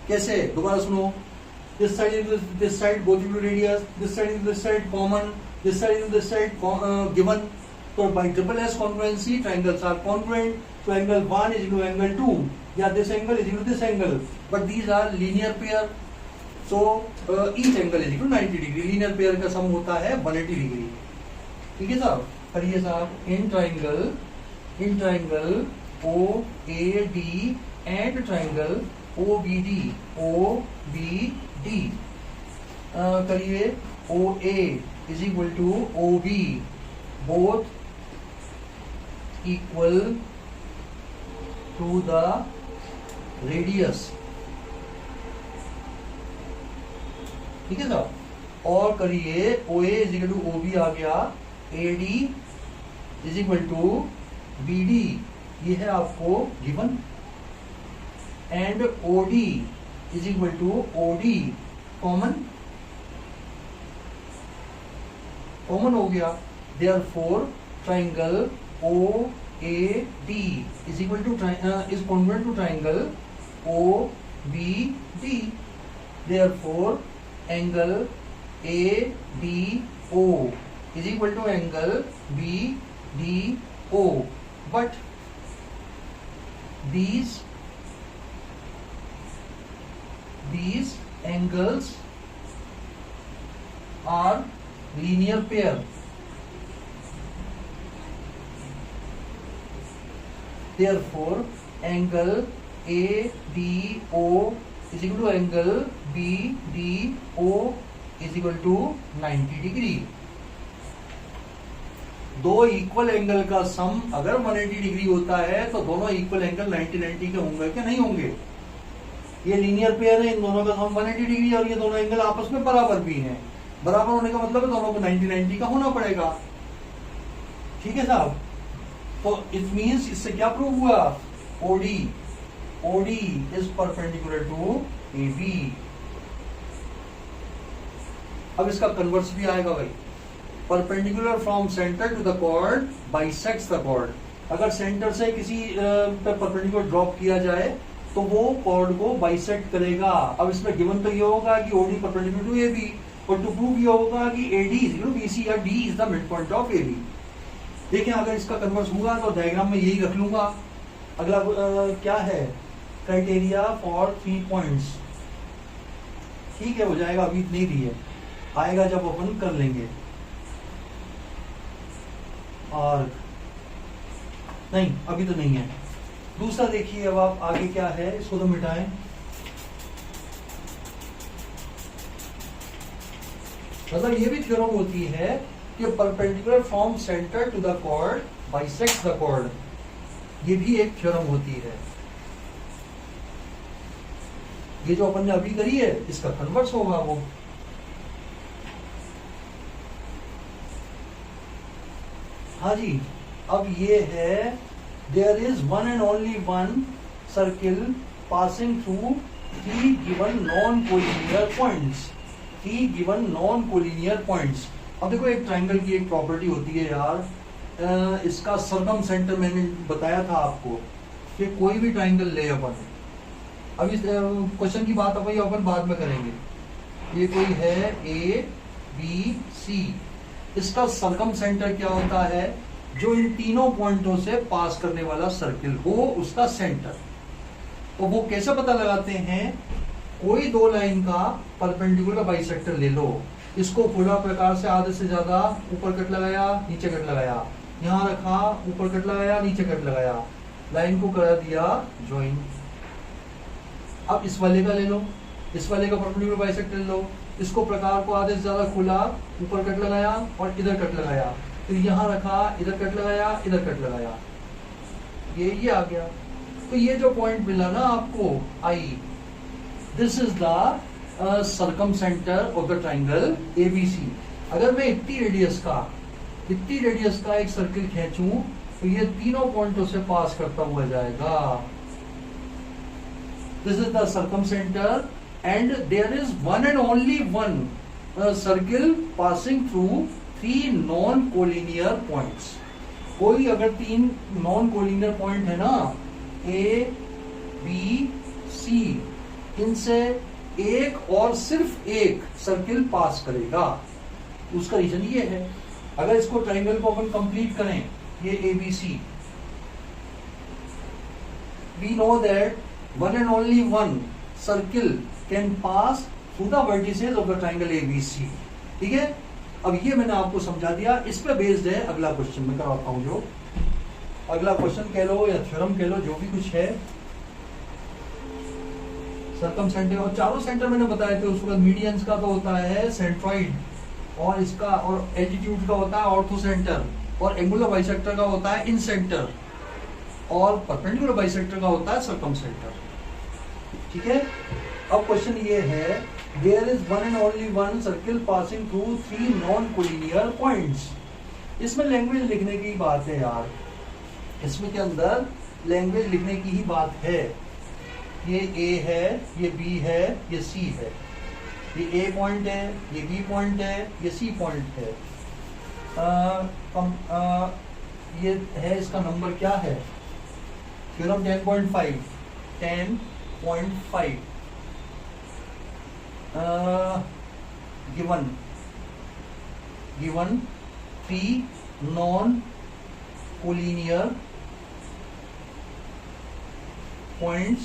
कैसे? दोबारा सुनो। This side both equal radius, this side common, this side given. तो by triple S congruency triangles are congruent, so angle 1 is equal to angle 2, yeah, this angle is equal to this angle, but these are linear pair, so each angle is equal to 90 degree। linear pair का सम होता है 180 degree, ठीक है साहब। करिए साहब, in triangle OAD and triangle OBD करिए OA is equal to OB, both equal to the radius, ठीक है साहब। और करिए OA is equal to OB आ गया, AD is equal to BD, ये है आपको given, and OD is equal to OD common हो गया। Therefore triangle OAD is equal to is congruent to triangle OBD, therefore angle ADO is equal to angle BDO, but these angles are linear pair, therefore angle ADO is equal to angle BDO is equal to 90 degree. दो equal angle का सम अगर 180 degree होता है तो दोनों equal angle 90 के होंगे क्या? नहीं होंगे। ये लीनियर पेयर है, इन दोनों का सम 180 डिग्री, और ये दोनों एंगल आपस में बराबर भी हैं। बराबर होने का मतलब है दोनों को 90 का होना पड़ेगा, ठीक है साहब। तो इट मींस इससे क्या प्रूव हुआ? OD is perpendicular to AB। अब इसका कन्वर्स भी आएगा भाई, perpendicular from centre to the chord bisects the chord. अगर सेंटर से किसी पे परपेंडिकुलर ड्रॉप किया जाए तो वो कॉर्ड को बाइसेक्ट करेगा। अब इसमें गिवन तो ये होगा कि OD परपेंडिकुलर टू AB, और टू प्रूव ये होगा कि AD BC या D is the mid point of AB। देखें अगर इसका कन्वर्स हुआ तो डायग्राम में यही रख लूंगा। अगला क्या है, क्राइटेरिया फॉर 3 पॉइंट्स। ठीक है, हो जाएगा, अभी नहीं दिए, आएगा जब अपन कर लेंगे। और नहीं, अभी तो नहीं है। दूसरा देखिए, अब आप आगे क्या है, इसको तो मिटाएं। मतलब ये भी थ्योरम होती है कि perpendicular from centre to the chord bisects the chord, ये भी एक थ्योरम होती है। ये जो अपन ने अभी करी है इसका कन्वर्स होगा वो। हाँ जी, अब ये है there is one and only one circle passing through 3 given non collinear points. 3 given non collinear points. अब देखो एक ट्राइंगल की एक प्रॉपर्टी होती है यार, इसका सर्कम सेंटर मैंने बताया था आपको कि कोई भी ट्राइंगल ले अपन, अब इस क्वेश्चन की बात अपन बाद में करेंगे। ये कोई है ABC, इसका सर्कम सेंटर क्या होता है, जो इन तीनों पॉइंटों से पास करने वाला सर्किल हो उसका सेंटर। तो वो कैसे पता लगाते हैं, कोई दो लाइन का परपेंडिकुलर बाइसेक्टर ले लो, इसको पूरा प्रकार से आधे से ज्यादा ऊपर कट लगाया, नीचे कट लगाया, यहां रखा, ऊपर कट लगाया, नीचे कट लगाया, लाइन को करा दिया ज्वाइन। अब इस वाले का ले लो, इस वाले का परपेंडिकुलर बाइसेक्टर ले लो, इसको प्रकार को आधे से ज्यादा खुला, ऊपर कट लगाया और इधर कट लगाया, फिर यहां रखा, इधर कट लगाया, इधर कट लगाया, ये आ गया। तो ये जो पॉइंट मिला ना आपको I, this is the circum centre of the triangle ABC। अगर मैं इतनी रेडियस का एक सर्किल खींचूं तो ये तीनों पॉइंटों से पास करता हुआ जाएगा। This is the circumcentre and there is one and only one circle passing through 3 non collinear points. कोई अगर 3 नॉन कोलिनियर पॉइंट है ना, ABC, इनसे एक और सिर्फ एक सर्किल पास करेगा। उसका रीजन ये है, अगर इसको ट्राइंगल को अपन कंप्लीट करें, ये ABC, we know that one and only one circle can pass through the vertices of the triangle ABC। ठीक है, अब ये मैंने आपको समझा दिया। इस पे बेस्ड है अगला क्वेश्चन मैं करवाता हूं, जो अगला क्वेश्चन कह लो या थ्योरम कह लो, जो भी कुछ है। सर्कम सेंटर और चारों सेंटर मैंने बताए थे, उसके बाद मीडियंस का तो होता है सेंट्रॉइड, और इसका और एल्टीट्यूड का होता है ऑर्थो सेंटर, और एंगुलर बाइसेक्टर का होता है इन सेंटर, और परपेंडिकुलर बाइसेक्टर का होता है सर्कम सेंटर। ठीक है, अब क्वेश्चन ये है, there is one and only one circle passing through 3 non collinear points. इसमें लैंग्वेज लिखने की बात है यार, इसमें के अंदर लैंग्वेज लिखने की ही बात है। ये A है, ये B है, ये C है, ये A पॉइंट है, ये B पॉइंट है, ये C पॉइंट है। ये है, इसका नंबर क्या है, theorem 10.5 given 3 non collinear points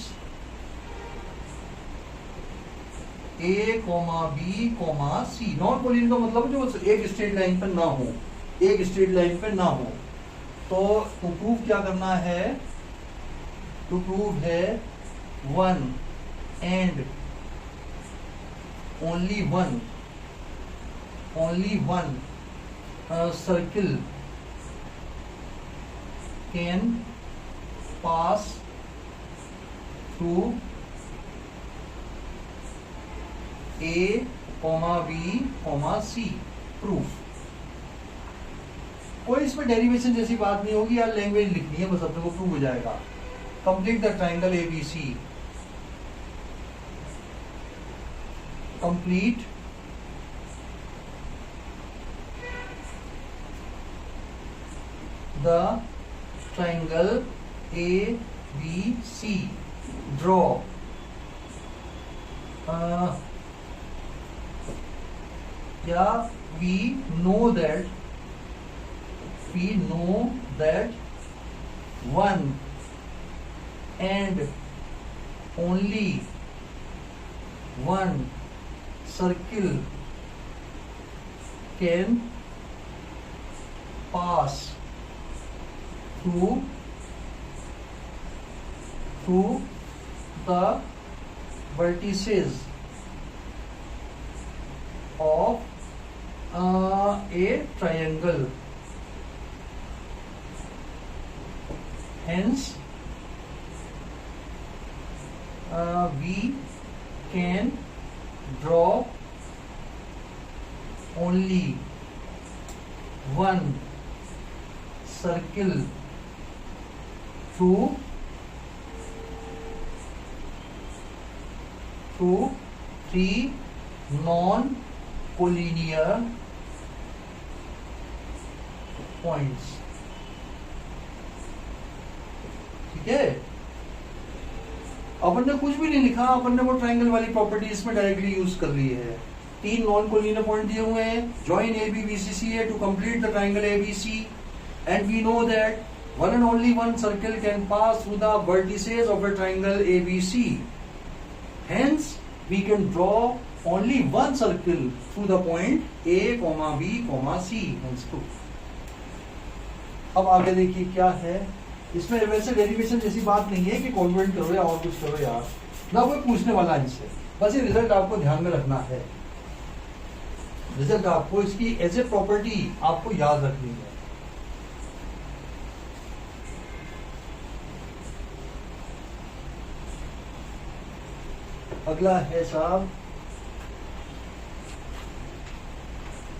A, B, C। Non collinear का मतलब जो एक स्ट्रेट लाइन पर ना हो, एक स्ट्रेट लाइन पे ना हो। तो टू प्रूव क्या करना है, टू प्रूव है one and only one circle can pass through A, B, C। Proof. कोई इसमें डेरिवेशन जैसी बात नहीं होगी यार, लैंग्वेज लिखनी है बस, अपने को प्रूव हो जाएगा। Complete the triangle ABC, complete the triangle ABC, draw क्या we know that one and only one circle can pass through the vertices of a triangle. Hence, we can draw only one circle through three non-collinear points. ठीक है, अपन ने कुछ भी नहीं लिखा, अपन ने वो ट्रायंगल वाली प्रॉपर्टी इसमें डायरेक्टली यूज कर ली है। 3 नॉन कोलिनियर पॉइंट दिए हुए हैं, join A B B C C है to complete the triangle A B C, and we know that one and only one circle can pass through the vertices of a triangle ABC. Hence, we can draw only one circle through the point A, B, C. Hence 2. अब आगे देखिए क्या है इसमें। वैसे derivation जैसी बात नहीं है कि कॉन्वेंट करो या और कुछ करो यार, ना कोई पूछने वाला इनसे, बस ये रिजल्ट आपको ध्यान में रखना है। रिजल्ट आपको इसकी एज ए प्रॉपर्टी आपको याद रखनी है। अगला है साहब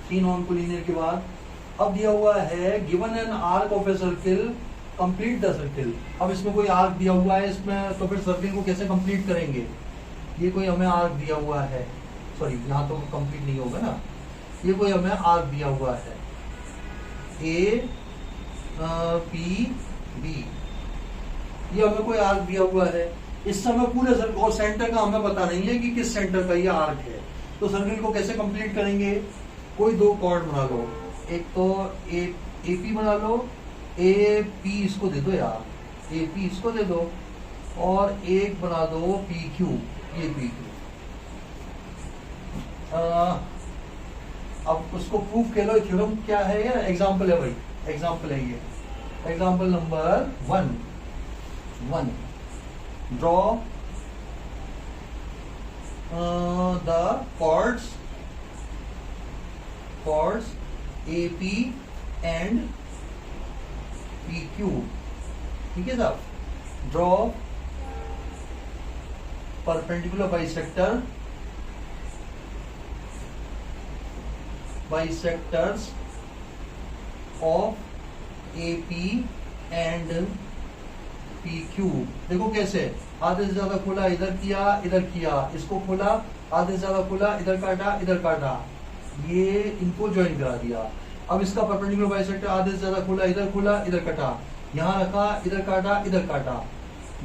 3 नॉन कोलिनियर के बाद अब दिया हुआ है given an arc of a circle complete the circle. अब इसमें कोई आर्क दिया हुआ है इसमें, तो फिर सर्किल को कैसे कंप्लीट करेंगे। ये कोई हमें आर्क दिया हुआ है, सॉरी यहाँ तो कंप्लीट नहीं होगा ना, ये कोई हमें आर्क दिया हुआ है ए पी बी, ये हमें कोई आर्क दिया हुआ है। इस समय पूरे सर्कल और सेंटर का हमें पता नहीं है कि किस सेंटर का ये आर्क है, तो सर्किल को कैसे कंप्लीट करेंगे। कोई 2 कॉर्ड बना लो, एक तो ए पी बना लो, ए पी इसको दे दो यार, ए पी इसको दे दो, और एक बना दो पी क्यू, ये पी क्यू। अब उसको प्रूफ कर लो, थ्योरम क्या है, ये एग्जाम्पल है भाई, एग्जाम्पल है ये। Example number 1 draw the chords AP and PQ। ठीक है साहब, draw perpendicular bisectors of AP and PQ। देखो कैसे, आधे से ज्यादा खोला, इधर किया, इसको खोला, आधे से ज्यादा खोला, इधर काटा, ये इनको ज्वाइन करा दिया। अब इसका परपेंडिकुलर बाइसेक्टर आधे से ज्यादा खोला, इधर कटा, यहाँ रखा, इधर काटा,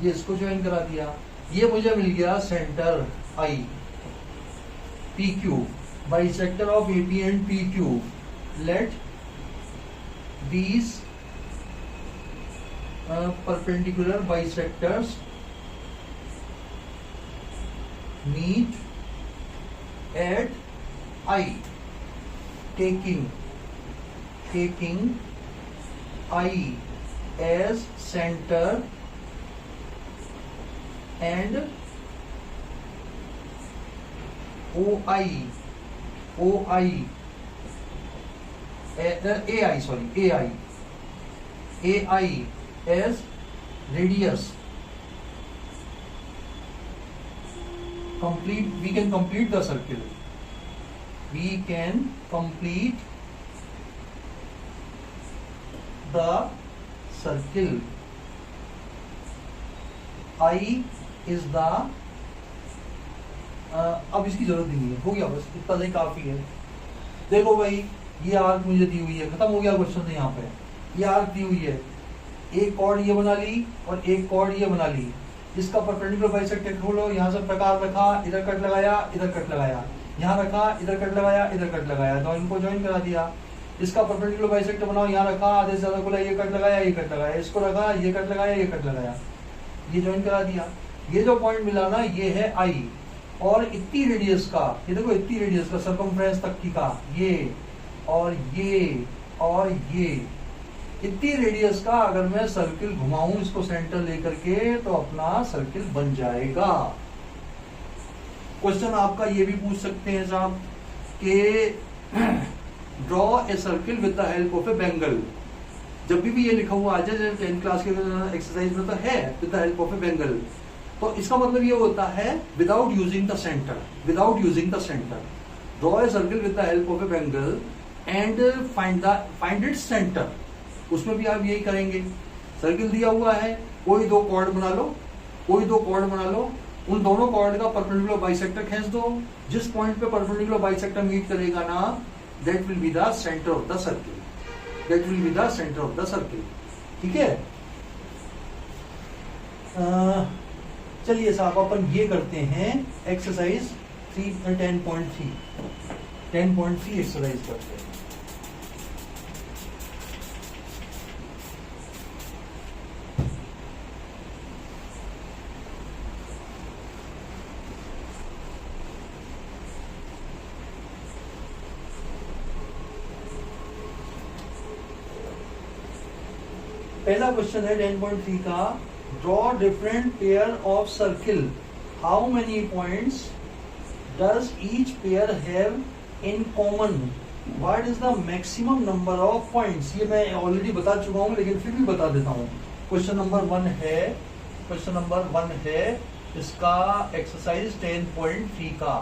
ये इसको ज्वाइन करा दिया। ये मुझे मिल गया centre I PQ, bisector of AP and PQ। Let these perpendicular bisectors meet at I, taking I as center and AI as radius। We can complete the circle, I is the अब इसकी जरूरत नहीं है, हो गया, बस इतना नहीं काफी है। देखो भाई, ये आर्क मुझे दी हुई है, खत्म हो गया क्वेश्चन। यहाँ पे ये आर्क दी हुई है, एक कॉर्ड ये बना ली और एक कॉर्ड ये बना ली। इसका परपेंडिकुलर बाइसेक्टर खोलो, यहाँ से प्रकार रखा, इधर कट लगाया, यहाँ रखा, इधर कट लगाया, इधर कट लगाया, तो इनको ज्वाइन करा दिया। इसका परपेंडिकुलर बाइसेक्टर बनाओ, यहाँ रखा, आधे से ज्यादा बोला, ये कट लगाया, ये कट लगाया, इसको रखा, ये कट लगाया, ये कट लगाया, ये ज्वाइन करा दिया। ये जो पॉइंट मिला ना, ये है आई, और इतनी रेडियस का, ये देखो इतनी रेडियस का सर्कमफ्रेंस तक की का, ये और ये और ये, इतनी रेडियस का अगर मैं सर्किल घुमाऊं इसको सेंटर लेकर के, तो अपना सर्किल बन जाएगा। क्वेश्चन आपका ये भी पूछ सकते हैं साहब कि draw a circle with the help of a bangle. जब भी ये लिखा हुआ आ जाए 10th क्लास के एक्सरसाइज में तो है with the help of a Bengal, तो इसका मतलब ये होता है without using the centre, without using the centre. Draw a circle with the help of a Bengal and find its centre. उसमें भी आप यही करेंगे, सर्किल दिया हुआ है, कोई दो कॉर्ड बना लो, कोई दो कॉर्ड बना लो, उन दोनों कॉर्ड का परपेंडिकुलर बाइसेक्टर खींच दो, जिस पॉइंट पे परपेंडिकुलर बाइसेक्टर मीट करेगा ना, that will be the centre of the circle, that will be the centre of the circle. ठीक है, चलिए साहब अपन ये करते हैं एक्सरसाइज 10.3 एक्सरसाइज करते हैं। पहला क्वेश्चन है 10.3 का, draw different pair of circle, how many points does each pair have in common, what is the maximum number of points. ये मैं ऑलरेडी बता चुका हूं, लेकिन फिर भी बता देता हूं। क्वेश्चन नंबर 1 है इसका एक्सरसाइज 10.3 का।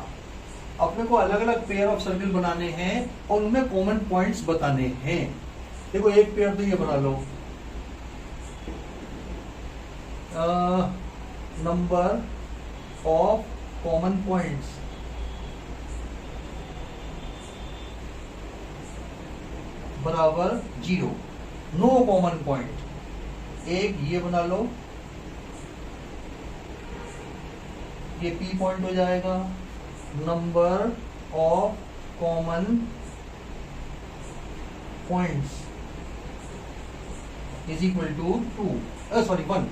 अपने को अलग अलग पेयर ऑफ सर्किल बनाने हैं और उनमें कॉमन पॉइंट्स बताने हैं। देखो एक पेयर तो ये बना लो, नंबर ऑफ कॉमन पॉइंट्स बराबर 0, नो कॉमन पॉइंट। एक ये बना लो, ये P पॉइंट हो जाएगा। Number of common points is equal to 1।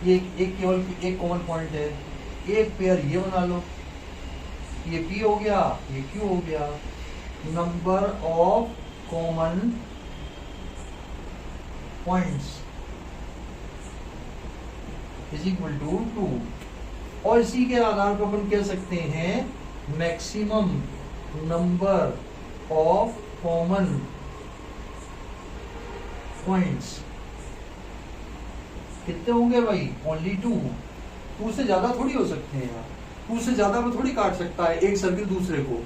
ये एक केवल एक कॉमन पॉइंट है। एक पेयर ये बना लो, ये P हो गया, ये Q हो गया। Number of common points is equal to 2। और इसी के आधार पर अपन कह सकते हैं maximum number of common points कितने होंगे भाई, ओनली 2 से ज्यादा थोड़ी हो सकते हैं यार, 2 से ज्यादा में थोड़ी काट सकता है एक सर्किल दूसरे को।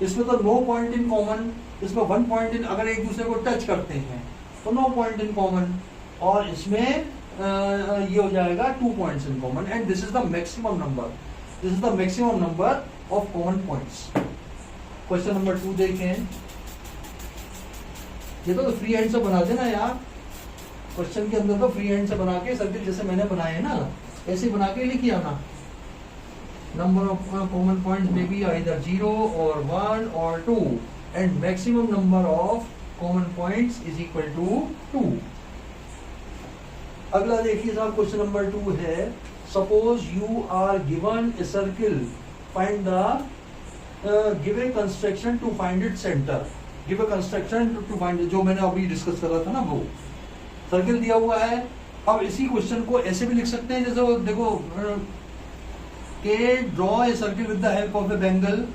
इसमें तो नो पॉइंट इन कॉमन, इसमें 1 पॉइंट इन, अगर एक दूसरे को टच करते हैं तो नो पॉइंट इन कॉमन, और इसमें ये हो जाएगा 2 points in common, and this is the maximum number, this is the maximum number of common points. Question number 2 देखें। ये तो फ्री हैंड से बना देना यार, क्वेश्चन के अंदर तो फ्री हैंड से बना के सर्किल जैसे मैंने बनाए ना, ऐसे बना के लिखिए आना। नंबर ऑफ कॉमन पॉइंट्स में बी आइदर 0 और 1 और 2, and maximum number of common points is equal to 2। अगला देखिए साहब, क्वेश्चन नंबर 2 है, suppose you are given a circle, find the give a construction to find it centre. Give a construction to find, जो मैंने अभी discuss कर रहा था ना, वो सर्किल दिया हुआ है। अब इसी क्वेश्चन को ऐसे भी लिख सकते हैं, जैसे वो देखो के draw a circle with the help of a Bengal,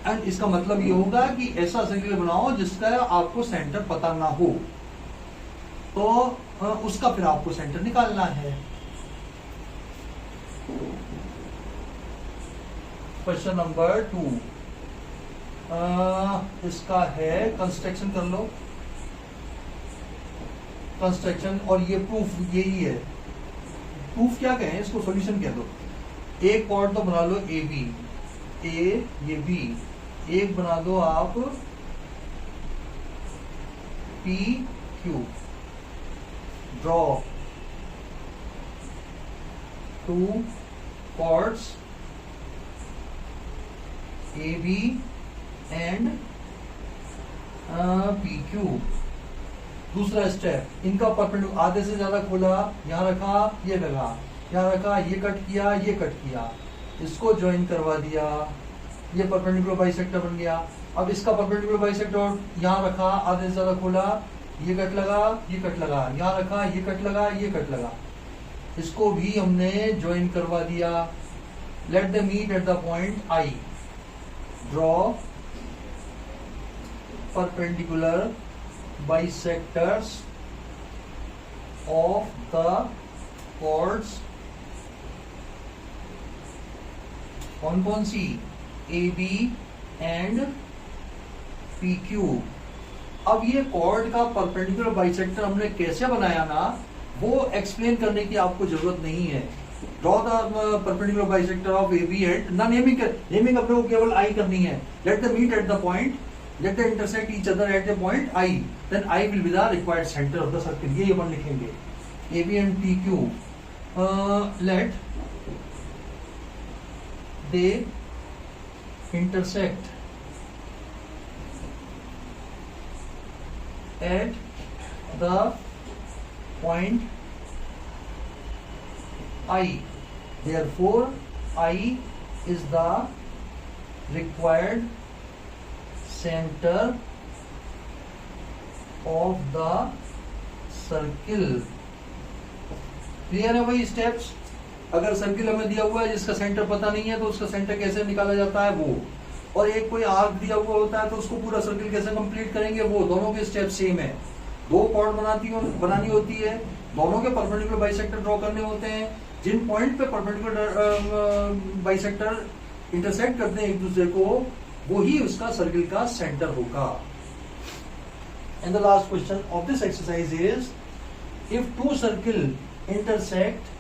and इसका मतलब ये होगा कि ऐसा सर्किल बनाओ जिसका आपको सेंटर पता ना हो, तो उसका फिर आपको सेंटर निकालना है। क्वेश्चन नंबर 2 इसका है, कंस्ट्रक्शन कर लो, कंस्ट्रक्शन, और ये प्रूफ यही है। प्रूफ क्या कहें इसको, सॉल्यूशन कह दो। एक कॉर्ड तो बना लो ए बी, ए ये बी, एक बना दो आप P Q, draw 2 chords AB and PQ। दूसरा स्टेप, इनका परपेंडिकुलर आधे से ज्यादा खोला, यहाँ रखा, ये लगा, यहाँ रखा, ये कट किया, ये कट किया, इसको ज्वाइन करवा दिया, ये परपेंडिकुलर बाइसेक्टर बन गया। अब इसका परपेंडिकुलर बाइसेक्टर यहाँ रखा, आधे से ज्यादा खोला, ये कट लगा, ये कट लगा, यहाँ रखा, ये कट लगा, ये कट लगा, इसको भी हमने ज्वाइन करवा दिया। Let the meet at the point I। Draw perpendicular bisectors of the chords, कौन कौन सी, AB एंड PQ। अब ये कॉर्ड का परपेंडिकुलर बाइसेक्टर हमने कैसे बनाया ना, वो एक्सप्लेन करने की आपको जरूरत नहीं है। Draw the perpendicular bisector of AB and ना, नेमिंग अपने को केवल I करनी है। Let the meet at the point, let the intersect each other at the point I, then I will be the required centre of the circle. ये अपन लिखेंगे AB and PQ। Let they intersect at the point I, therefore I is the required center of the circle। Clear है भाई steps? अगर circle हमें दिया हुआ है जिसका सेंटर पता नहीं है तो उसका सेंटर कैसे निकाला जाता है वो, और एक कोई आर्क दिया हुआ होता है तो उसको पूरा सर्किल कैसे कंप्लीट करेंगे वो, दोनों के स्टेप सेम है। दो कॉर्ड बनानी होती है, दोनों के परपेंडिकुलर बाइसेक्टर ड्रॉ करने होते हैं, जिन पॉइंट पे परपेंडिकुलर बाइसेक्टर इंटरसेक्ट करते हैं एक दूसरे को, वही उसका सर्किल का सेंटर होगा। And the last question of this exercise is, if two circle intersect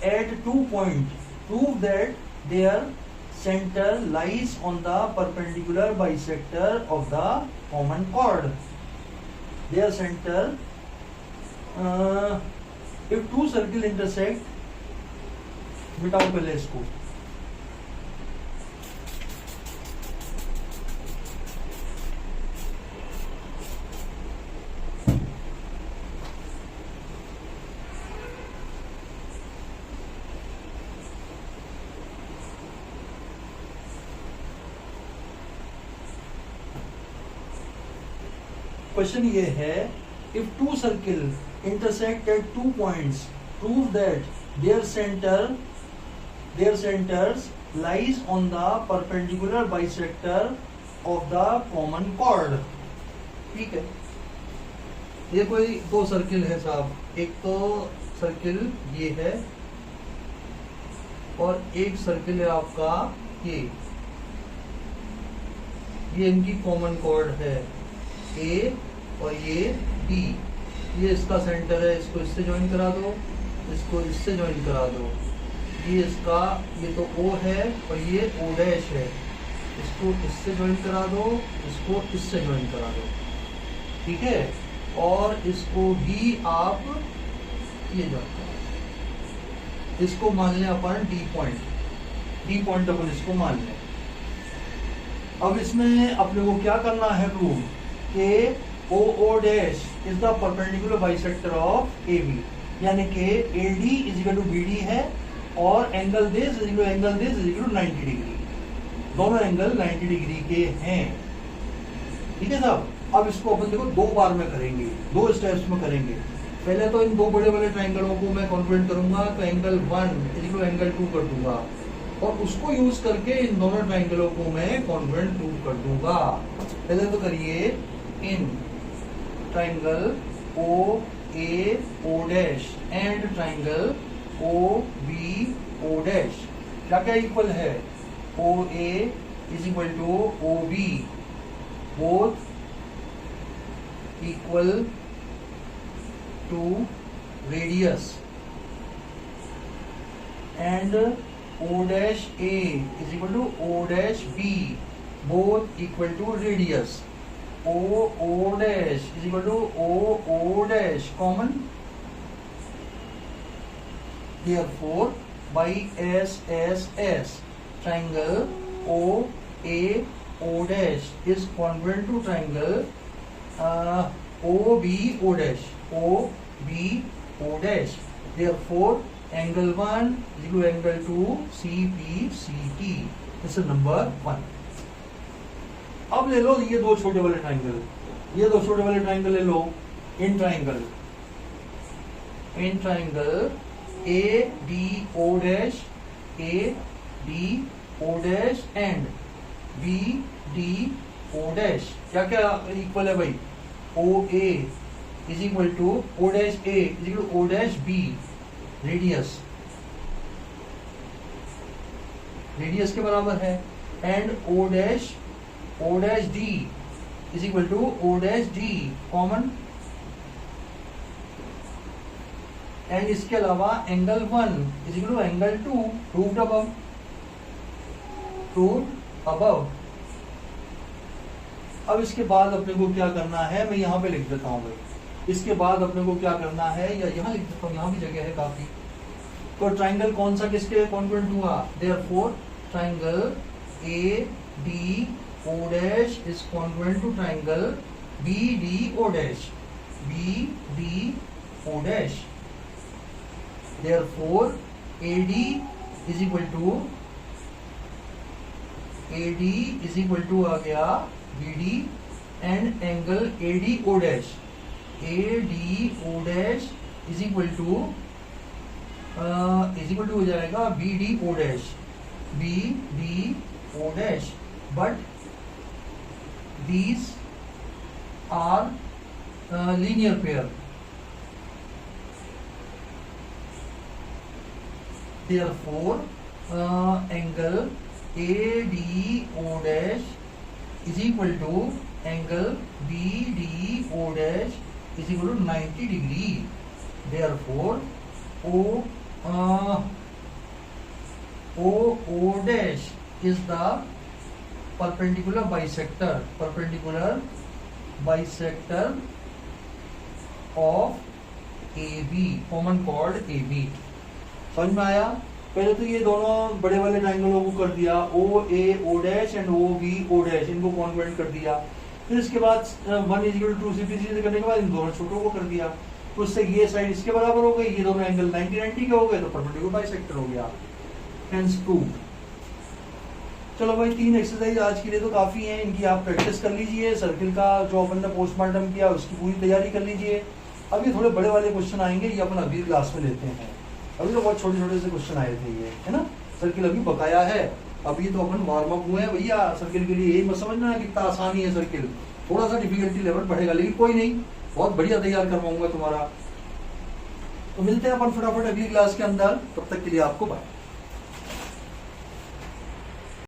at 2 points, prove that their center lies on the perpendicular bisector of the common chord। Their center, if two circle intersect, मिटाओ पहले इसको। Question ये है, if two circle intersect at 2 points, prove that there centres lies on the perpendicular bisector of the common chord. ठीक है, ये कोई दो सर्किल है साहब, एक तो सर्किल ये है और एक सर्किल है आपका ये इनकी कॉमन कॉर्ड है A और ये B। ये इसका सेंटर है, इसको इससे ज्वाइन करा दो, इसको इससे ज्वाइन करा दो, ये इसका, ये तो O है और ये O डैश है, इसको इससे ज्वाइन करा दो, इसको इससे ज्वाइन करा दो। ठीक है, और इसको भी आप ये ज्वाइन करो, इसको मान लें अपन D पॉइंट अपन इसको मान लें। अब इसमें अपने को क्या करना है, प्रूव के OO dash is the perpendicular bisector of AB, यानी कि AD is equal to BD है और angle this is equal to 90 degree, दोनों एंगल 90 डिग्री के हैं। ठीक है साहब, अब इसको अपन देखो दो बार में करेंगे, दो स्टेप्स में करेंगे। पहले तो इन दो बड़े बड़े ट्राइंगलों को मैं कॉन्फ्रेंट करूंगा तो angle 1 is equal to angle 2 कर दूंगा, और उसको यूज करके इन दोनों ट्राइंगलों को मैं कॉन्फ्रेंट प्रूव कर दूंगा। पहले तो करिए, in triangle OA O dash and triangle OB O dash क्या क्या इक्वल है, OA is equal to OB, both equal to radius, and O dash A is equal to O dash B, both equal to radius. O dash is equal to O dash common. Therefore, by S triangle A O dash is congruent to triangle O B O dash. O B O dash. Therefore, angle 1 is equal to angle 2 C P C T. This is number 1. अब ले लो ये दो छोटे वाले triangle, ये दो छोटे वाले ट्राइंगल ले लो. In triangle A D O dash, A D O dash and B D O dash क्या क्या इक्वल है भाई? O A is equal to O dash A is equal to O dash B. Radius के बराबर है. And O dash D is equal to O dash D common. And इसके अलावा angle 1 is equal to angle 2 proved above. अब इसके बाद अपने को क्या करना है, मैं यहाँ पे लिख देता हूँ भाई. इसके बाद अपने को क्या करना है, या यहाँ लिख देता हूँ, यहाँ भी जगह है काफी. तो ट्राइंगल कौन सा किसके कॉन्ग्रुएंट हुआ? Therefore triangle A D O dash is congruent to triangle B D O dash. B D O dash. Therefore, AD is equal to आ गया BD and angle AD O dash. AD O dash is equal to हो जाएगा BD O dash. BD O dash. But these are linear pair. Therefore, angle ADO dash is equal to angle BDO dash is equal to 90 degree. Therefore, O dash is the perpendicular bisector of AB, common chord AB. समझ में आया? पहले तो ये दोनों बड़े वाले ट्राइंगलों को कर दिया, O A O dash and O B O dash, इनको कॉन्वेंट कर दिया. फिर इसके बाद 1 इज इक्वल टू 2 CP करने के बाद इन दोनों छोटों को कर दिया. तो उससे ये साइड इसके बराबर हो गई, ये दोनों एंगल 90 के हो गए, तो परपेंडिकुलर बाइसेक्टर हो गया. Hence proved. चलो भाई 3 एक्सरसाइज आज के लिए तो काफी हैं, इनकी आप प्रैक्टिस कर लीजिए. सर्किल का जो अपन ने पोस्टमार्टम किया उसकी पूरी तैयारी कर लीजिए. अभी थोड़े बड़े वाले क्वेश्चन आएंगे, ये अपन अगली क्लास में लेते हैं. अभी तो बहुत छोटे छोटे से क्वेश्चन आए थे ये, है ना. सर्किल अभी बकाया है, अभी तो अपन वार्म अप हुए हैं भैया सर्किल के लिए. यही मत समझना कितना आसानी है सर्किल, थोड़ा सा डिफिकल्टी लेवल बढ़ेगा, लेकिन कोई नहीं, बहुत बढ़िया तैयार करवाऊंगा तुम्हारा. तो मिलते हैं अपन फटाफट अगली क्लास के अंदर, तब तक के लिए आपको बाय.